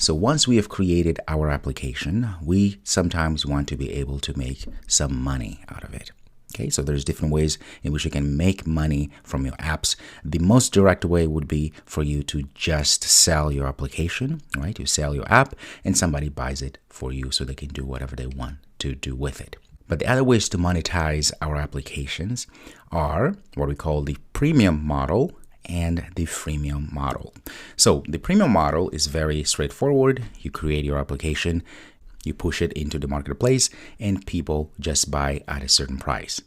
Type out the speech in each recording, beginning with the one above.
So once we have created our application, we sometimes want to be able to make some money out of it. Okay, so there's different ways in which you can make money from your apps. The most direct way would be for you to just sell your application, right? You sell your app and somebody buys it for you so they can do whatever they want to do with it. But the other ways to monetize our applications are what we call the premium model and the freemium model. So the premium model is very straightforward. You create your application, you push it into the marketplace, and people just buy at a certain price.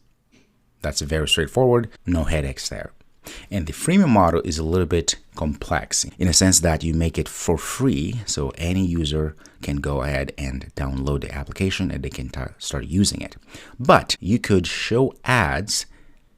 That's very straightforward, no headaches there. And the freemium model is a little bit complex in a sense that you make it for free, so any user can go ahead and download the application and they can start using it. But you could show ads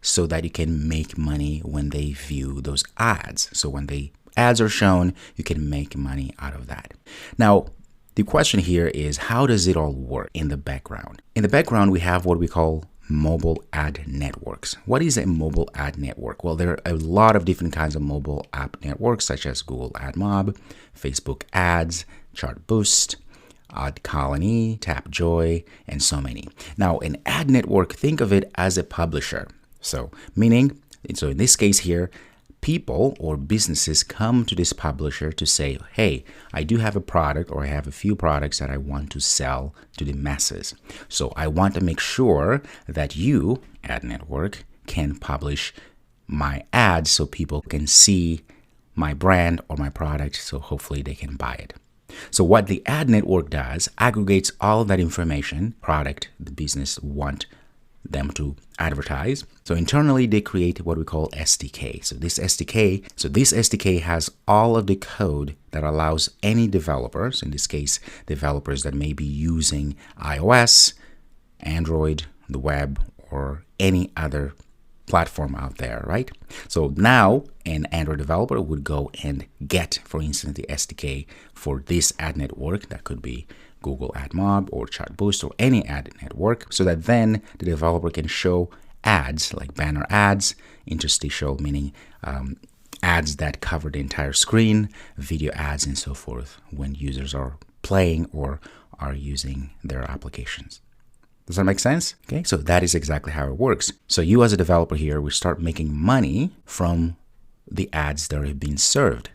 so that you can make money when they view those ads. So when the ads are shown, you can make money out of that. Now, the question here is, how does it all work in the background? In the background, we have what we call mobile ad networks. What is a mobile ad network? Well, there are a lot of different kinds of mobile app networks, such as Google AdMob, Facebook Ads, Chartboost, AdColony, Tapjoy, and so many. Now, an ad network, think of it as a publisher. So in this case here, people or businesses come to this publisher to say, hey, I do have a product, or I have a few products that I want to sell to the masses. So I want to make sure that you, ad network, can publish my ads so people can see my brand or my product, so hopefully they can buy it. So what the ad network does, aggregates all that information, product the business want them to advertise. So internally, they create what we call SDK. So this SDK has all of the code that allows any developers, in this case, developers that may be using iOS, Android, the web, or any other platform out there, right? So now an Android developer would go and get, for instance, the SDK for this ad network. That could be Google AdMob or Chartboost or any ad network, so that then the developer can show ads like banner ads, interstitial, meaning ads that cover the entire screen, video ads, and so forth when users are playing or are using their applications. Does that make sense? Okay, so that is exactly how it works. So you as a developer here will start making money from the ads that have been served.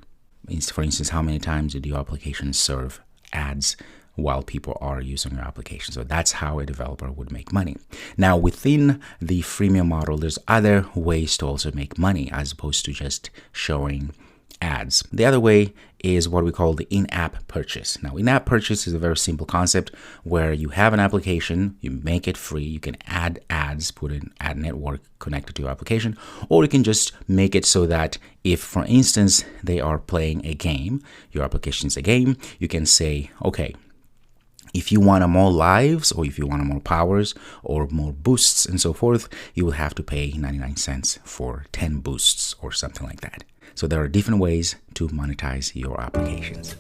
For instance, how many times did your application serve ads while people are using your application? So that's how a developer would make money. Now, within the freemium model, there's other ways to also make money as opposed to just showing ads. The other way is what we call the in-app purchase. Now, in-app purchase is a very simple concept where you have an application, you make it free, you can add ads, put an ad network connected to your application, or you can just make it so that if, for instance, they are playing a game, your application is a game, you can say, okay, if you want more lives, or if you want more powers or more boosts and so forth, you will have to pay 99 cents for 10 boosts or something like that. So there are different ways to monetize your applications.